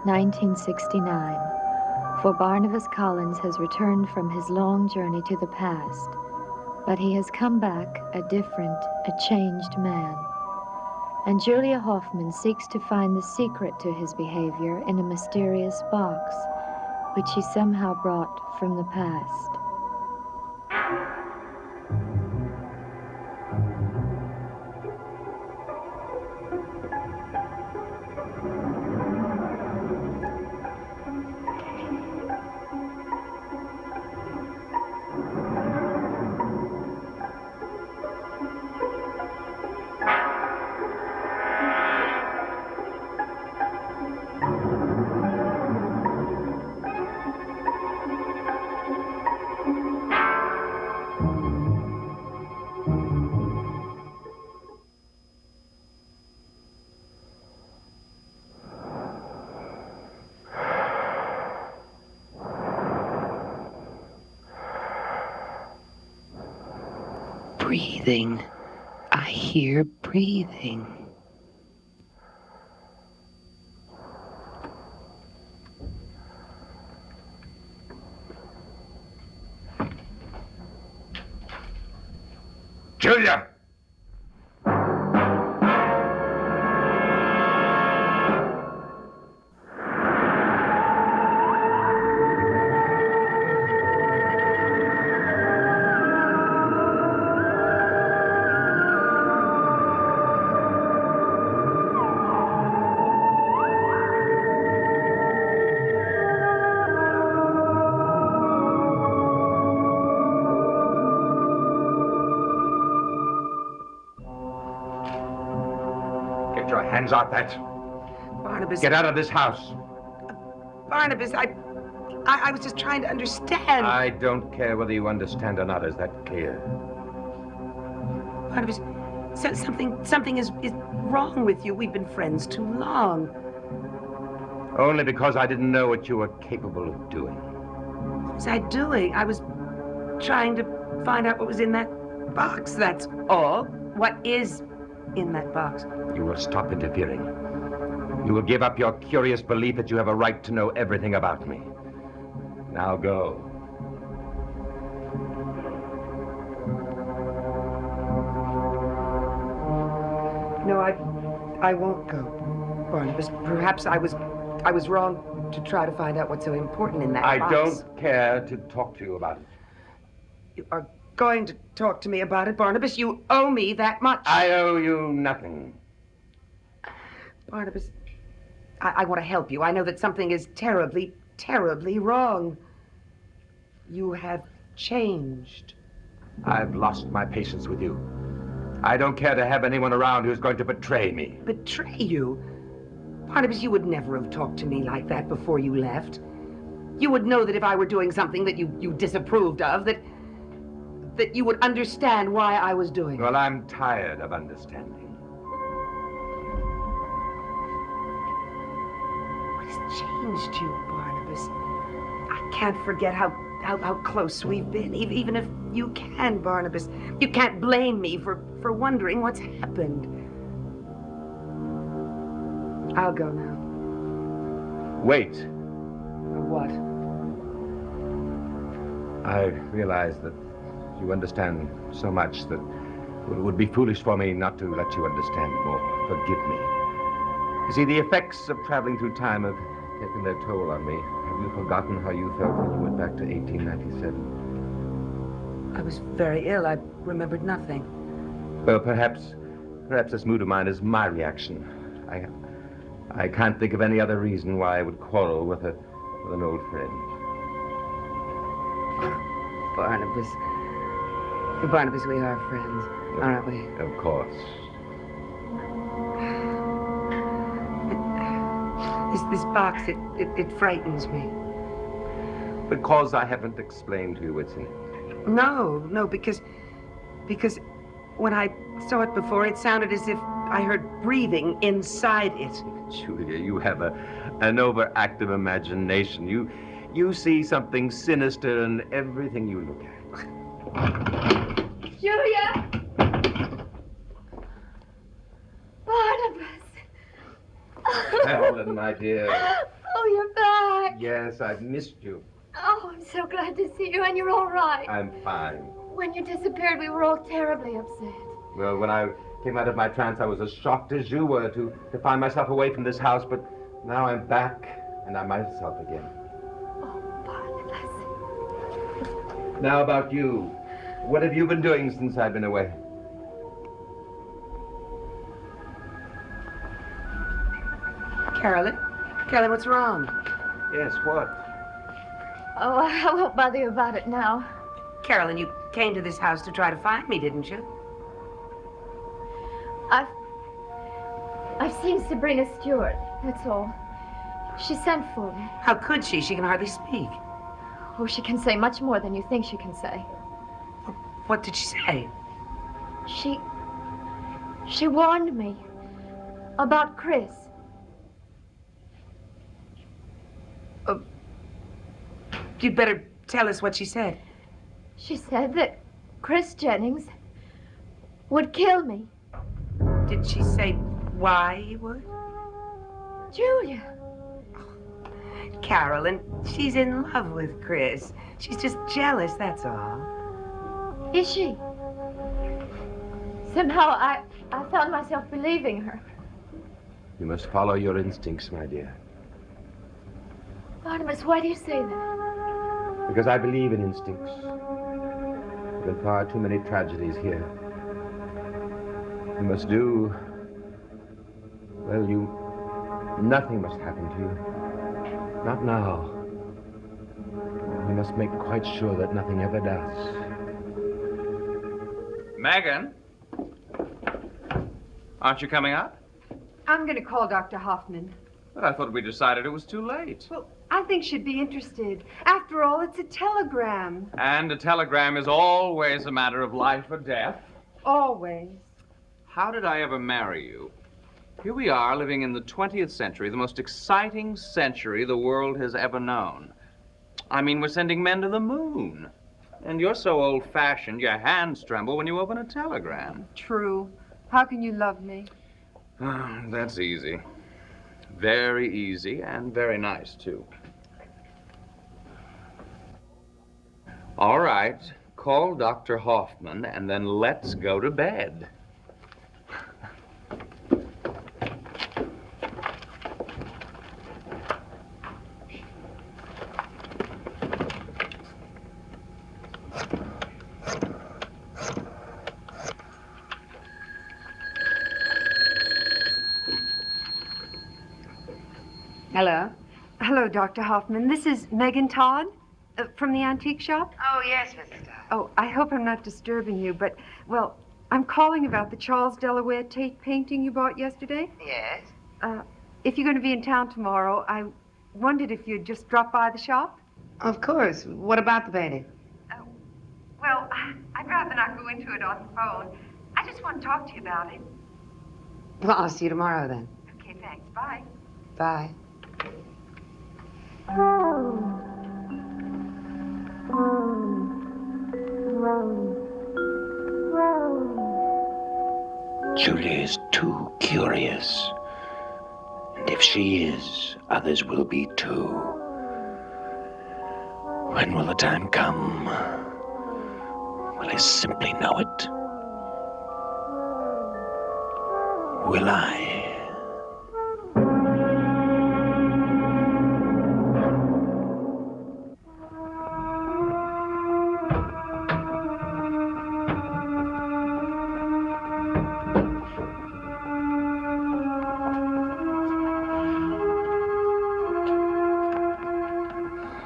1969. For Barnabas Collins has returned from his long journey to the past, but he has come back a different, a changed man. And Julia Hoffman seeks to find the secret to his behavior in a mysterious box, which he somehow brought from the past. Breathing. I hear breathing. Julia! Get your hands off that. Barnabas. Get out of this house. Barnabas, I was just trying to understand. I don't care whether you understand or not. Is that clear? Barnabas, something is wrong with you. We've been friends too long. Only because I didn't know what you were capable of doing. What was I doing? I was trying to find out what was in that box, that's all. What is in that box? You will stop interfering. You will give up your curious belief that you have a right to know everything about me. Now go. No, I won't go, Barnabas. Perhaps I was wrong to try to find out what's so important in that box. I don't care to talk to you about it. You are going to talk to me about it, Barnabas. You owe me that much. I owe you nothing. Barnabas, I want to help you. I know that something is terribly, terribly wrong. You have changed. I've lost my patience with you. I don't care to have anyone around who's going to betray me. Betray you? Barnabas, you would never have talked to me like that before you left. You would know that if I were doing something that you disapproved of, that you would understand why I was doing it. Well, I'm tired of understanding. What has changed you, Barnabas? I can't forget how close we've been, even if you can, Barnabas. You can't blame me for wondering what's happened. I'll go now. Wait. What? I realize that you understand so much that it would be foolish for me not to let you understand more. Forgive me. You see, the effects of traveling through time have taken their toll on me. Have you forgotten how you felt when you went back to 1897? I was very ill. I remembered nothing. Well, perhaps this mood of mine is my reaction. I can't think of any other reason why I would quarrel with an old friend. Barnabas, we are friends, aren't we? Of course. This box, it frightens me. Because I haven't explained to you what's in it. No, because when I saw it before, it sounded as if I heard breathing inside it. Julia, you have an overactive imagination. You see something sinister in everything you look at. Julia! Barnabas! Evelyn, my dear. Oh, Oh, you're back. Yes, I've missed you. Oh, I'm so glad to see you, and you're all right. I'm fine. When you disappeared, we were all terribly upset. Well, when I came out of my trance, I was as shocked as you were to find myself away from this house, but now I'm back, and I'm myself again. Oh, Barnabas. Now about you. What have you been doing since I've been away? Carolyn? Carolyn, what's wrong? Yes, what? Oh, I won't bother you about it now. Carolyn, you came to this house to try to find me, didn't you? I've seen Sabrina Stewart, that's all. She sent for me. How could she? She can hardly speak. Oh, she can say much more than you think she can say. What did she say? She warned me about Chris. You'd better tell us what she said. She said that Chris Jennings would kill me. Did she say why he would? Julia. Carolyn, she's in love with Chris. She's just jealous, that's all. Is she? Somehow I found myself believing her. You must follow your instincts, my dear. Barnabas, why do you say that? Because I believe in instincts. There have been far too many tragedies here. You must do... Well, nothing must happen to you. Not now. You must make quite sure that nothing ever does. Megan? Aren't you coming up? I'm going to call Dr. Hoffman. But I thought we decided it was too late. Well, I think she'd be interested. After all, it's a telegram. And a telegram is always a matter of life or death. Always. How did I ever marry you? Here we are living in the 20th century, the most exciting century the world has ever known. I mean, we're sending men to the moon. And you're so old-fashioned, your hands tremble when you open a telegram. True. How can you love me? That's easy. Very easy and very nice, too. All right, call Dr. Hoffman and then let's go to bed. Hello? Hello, Dr. Hoffman. This is Megan Todd from the antique shop. Oh, yes, Mrs. Todd. Oh, I hope I'm not disturbing you, but, well, I'm calling about the Charles Delaware Tate painting you bought yesterday. Yes? If you're going to be in town tomorrow, I wondered if you'd just drop by the shop. Of course. What about the painting? Well, I'd rather not go into it on the phone. I just want to talk to you about it. Well, I'll see you tomorrow then. Okay, thanks. Bye. Bye. Julia is too curious. And if she is, others will be too. When will the time come? Will I simply know it? Will I?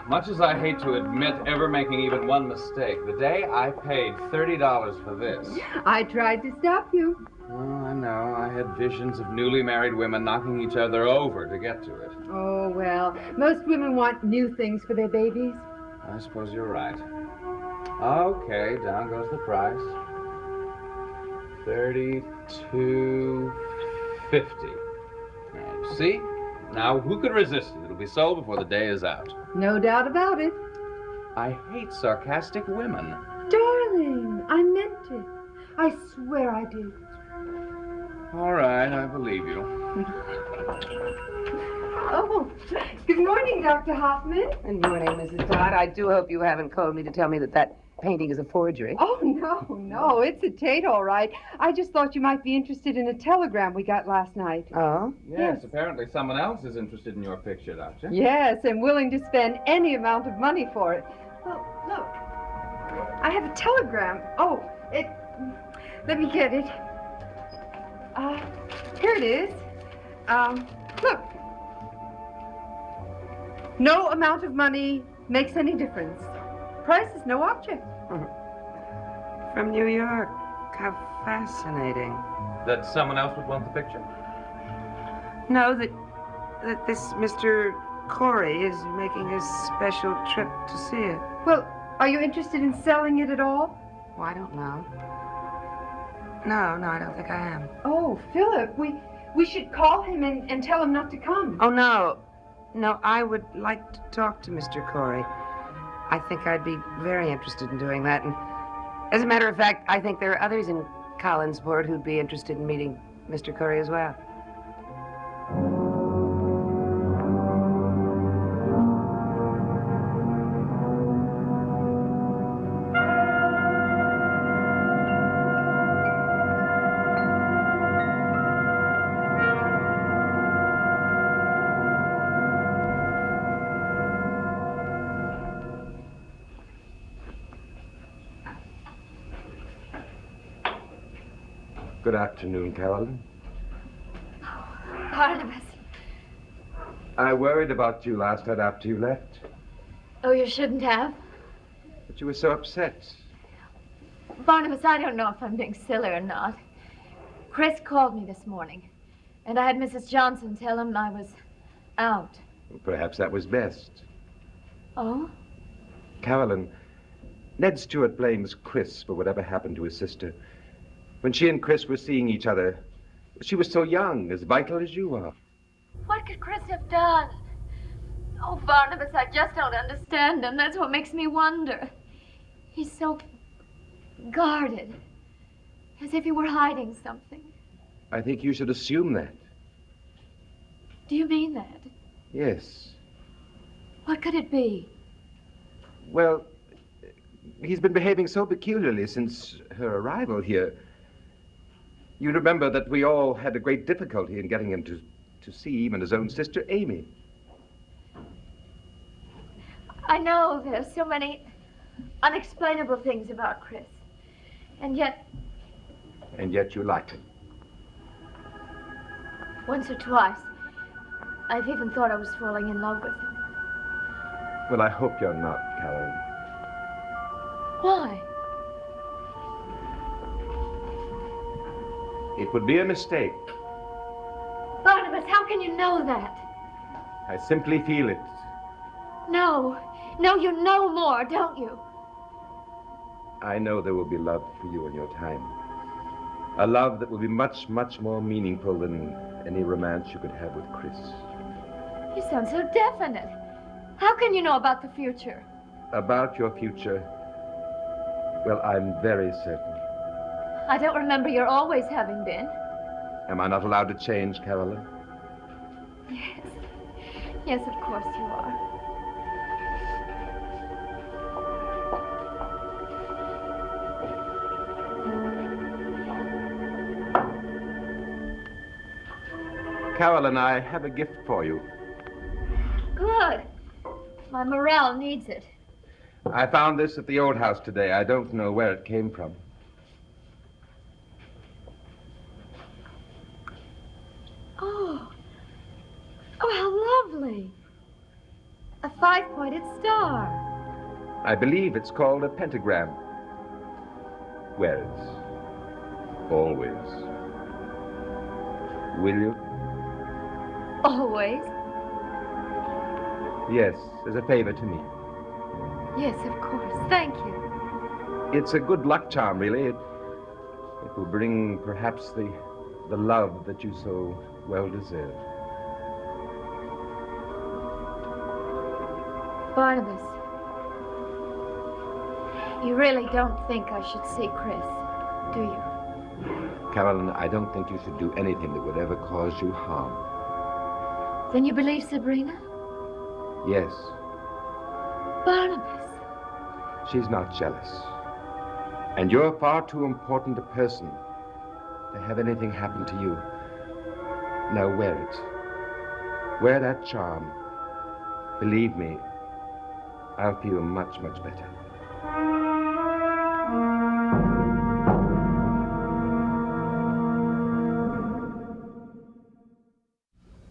Much as I hate to admit ever making even one mistake, the day I paid $30 for this. I tried to stop you. Oh, I know. I had visions of newly married women knocking each other over to get to it. Oh, well, most women want new things for their babies. I suppose you're right. Okay, down goes the price. $32.50. Now, see? Now, who could resist it? It'll be sold before the day is out. No doubt about it. I hate sarcastic women. Darling, I meant it. I swear I did. All right, I believe you. Oh, good morning, Dr. Hoffman. Good morning, Mrs. Todd. I do hope you haven't called me to tell me that that painting is a forgery. Oh, no, it's a Tate, all right. I just thought you might be interested in a telegram we got last night. Oh? Yes, apparently someone else is interested in your picture, Doctor. Yes, and willing to spend any amount of money for it. Well, look, I have a telegram. Oh, let me get it. Here it is. Look. No amount of money makes any difference. Price is no object. From New York. How fascinating. That someone else would want the picture? No, that this Mr. Corey is making a special trip to see it. Well, are you interested in selling it at all? Oh, I don't know. No, I don't think I am. Oh, Philip, we should call him and tell him not to come. Oh, no. No, I would like to talk to Mr. Corey. I think I'd be very interested in doing that. And as a matter of fact, I think there are others in Collinsport who'd be interested in meeting Mr. Corey as well. Good afternoon, Carolyn. Barnabas. I worried about you last night after you left, Oh, you shouldn't have. but you were so upset. Barnabas, I don't know if I'm being silly or not. Chris called me this morning, and I had Mrs. Johnson tell him I was out. Perhaps that was best. Oh? Carolyn, Ned Stewart blames Chris for whatever happened to his sister. When she and Chris were seeing each other, she was so young, as vital as you are. What could Chris have done? Oh, Barnabas, I just don't understand him. That's what makes me wonder. He's so guarded, as if he were hiding something. I think you should assume that. Do you mean that? Yes. What could it be? Well, he's been behaving so peculiarly since her arrival here. You remember that we all had a great difficulty in getting him to see even his own sister, Amy. I know there's so many unexplainable things about Chris. And yet, And yet you like him. once or twice, I've even thought I was falling in love with him. Well, I hope you're not, Carolyn. Why? It would be a mistake. Barnabas, how can you know that? I simply feel it. No, you know more, don't you? I know there will be love for you in your time. A love that will be much, much more meaningful than any romance you could have with Chris. You sound so definite. How can you know about the future? About your future, well, I'm very certain. I don't remember your always having been. Am I not allowed to change, Carolyn? Yes. Yes, of course you are. Carolyn, I have a gift for you. Good. My morale needs it. I found this at the old house today. I don't know where it came from. Oh, how lovely. A 5-pointed star. I believe it's called a pentagram. Wear it. Always. Will you? Always? Yes, as a favor to me. Yes, of course. Thank you. It's a good luck charm, really. It will bring perhaps the love that you so well deserve. Barnabas, you really don't think I should see Chris, do you? Carolyn, I don't think you should do anything that would ever cause you harm. Then you believe Sabrina? Yes, Barnabas. she's not jealous. And you're far too important a person to have anything happen to you. Now wear it. Wear that charm. Believe me, I'll feel much, much better.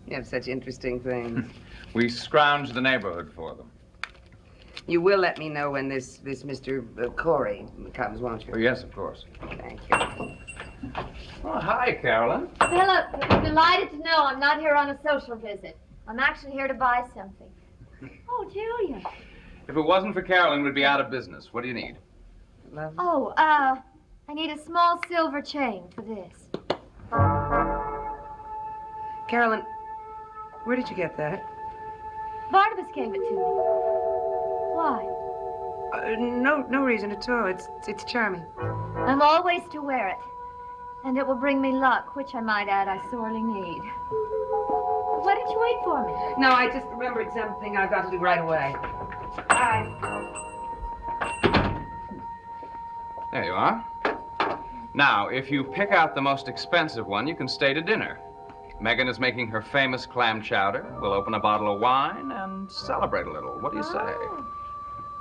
You have such interesting things. We scrounge the neighborhood for them. You will let me know when this Mr. Corey comes, won't you? Oh, yes, of course. Thank you. Oh, hi, Carolyn. Philip, delighted to know I'm not here on a social visit. I'm actually here to buy something. Oh, Julia. If it wasn't for Carolyn, we'd be out of business. What do you need? Love. Oh, I need a small silver chain for this. Carolyn, where did you get that? Barnabas gave it to me. Why? No reason at all. It's charming. I'm always to wear it. And it will bring me luck, which I might add I sorely need. Why didn't you wait for me? No, I just remembered something I've got to do right away. Bye. There you are. Now, if you pick out the most expensive one, you can stay to dinner. Megan is making her famous clam chowder. We'll open a bottle of wine and celebrate a little. What do you say? Oh.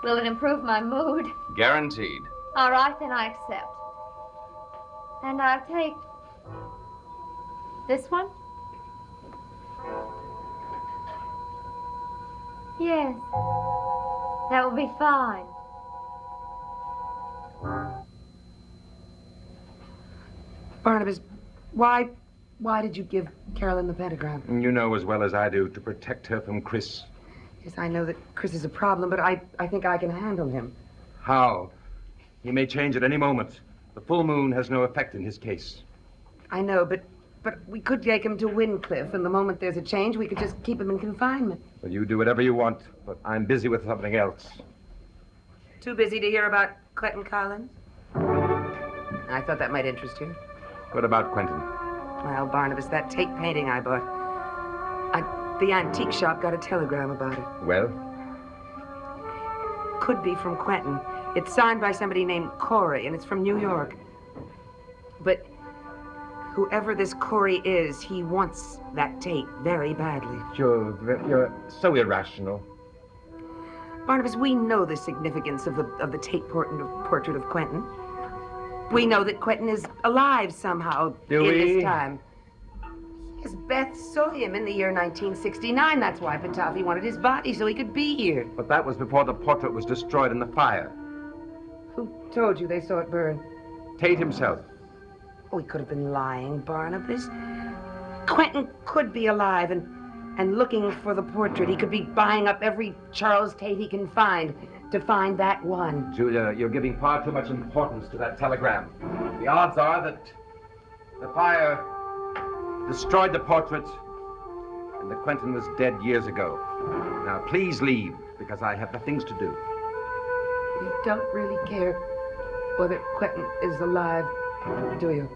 Will it improve my mood? Guaranteed. All right, then I accept. And I'll take this one? Yes. That will be fine. Barnabas, why did you give Carolyn the pentagram? You know as well as I do, to protect her from Chris. Yes, I know that Chris is a problem, but I think I can handle him. How? He may change at any moment. The full moon has no effect in his case. I know, but we could take him to Wincliffe, and the moment there's a change, we could just keep him in confinement. Well, you do whatever you want, but I'm busy with something else. Too busy to hear about Quentin Collins? I thought that might interest you. What about Quentin? Well, Barnabas, that tape painting I bought, the antique shop got a telegram about it. Well? Could be from Quentin. It's signed by somebody named Corey, and it's from New York. But whoever this Corey is, he wants that tape very badly. You're so irrational. Barnabas, we know the significance of the tape portrait of Quentin. We know that Quentin is alive somehow Do in we? this time. Yes, Beth saw him in the year 1969. That's why Patafi wanted his body, so he could be here. But that was before the portrait was destroyed in the fire. Who told you they saw it burn? Tate himself. Oh, he could have been lying, Barnabas. Quentin could be alive and looking for the portrait. He could be buying up every Charles Tate he can find to find that one. Julia, you're giving far too much importance to that telegram. The odds are that the fire destroyed the portrait and that Quentin was dead years ago. Now, please leave, because I have things to do. You don't really care whether Quentin is alive, do you?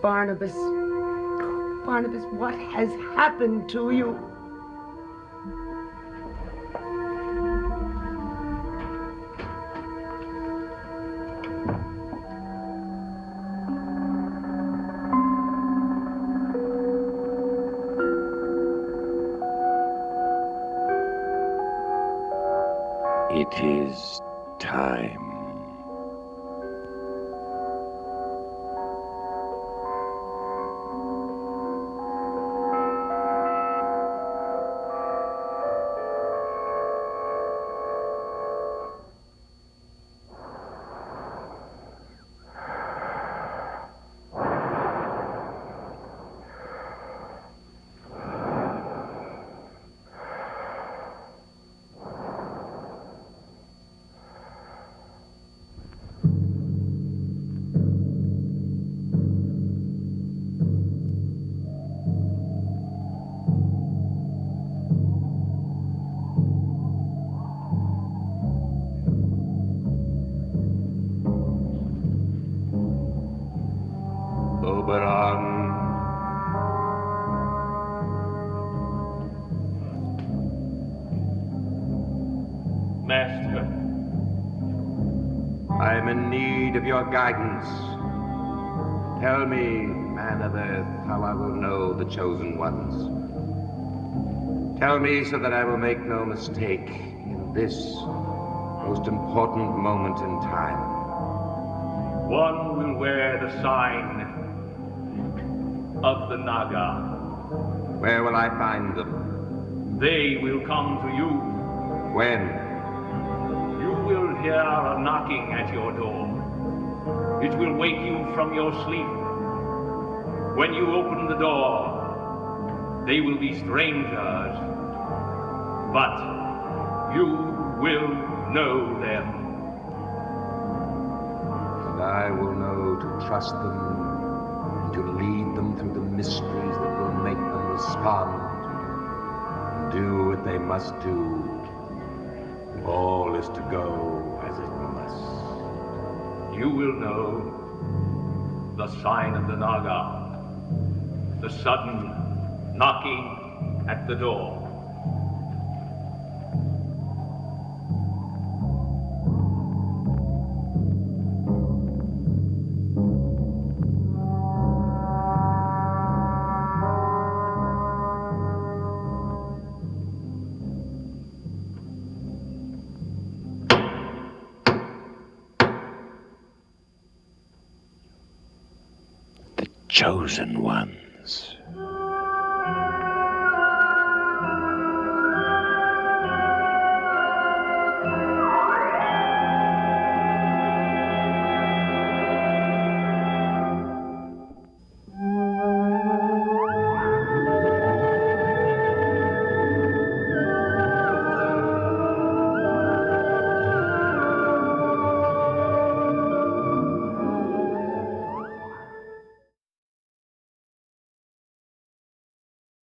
Barnabas, what has happened to you? It is time. Oberon. am in need of your guidance. Tell me, man of earth, how I will know the chosen ones. Tell me so that I will make no mistake in this most important moment in time. One will wear the sign of the Naga. Where will I find them? They will come to you. When? You will hear a knocking at your door. It will wake you from your sleep. When you open the door, they will be strangers, but you will know them. And I will know to trust them and to lead them through the mysteries that will make them respond and do what they must do. All is to go as it must. You will know the sign of the Naga, the sudden knocking at the door. Chosen ones.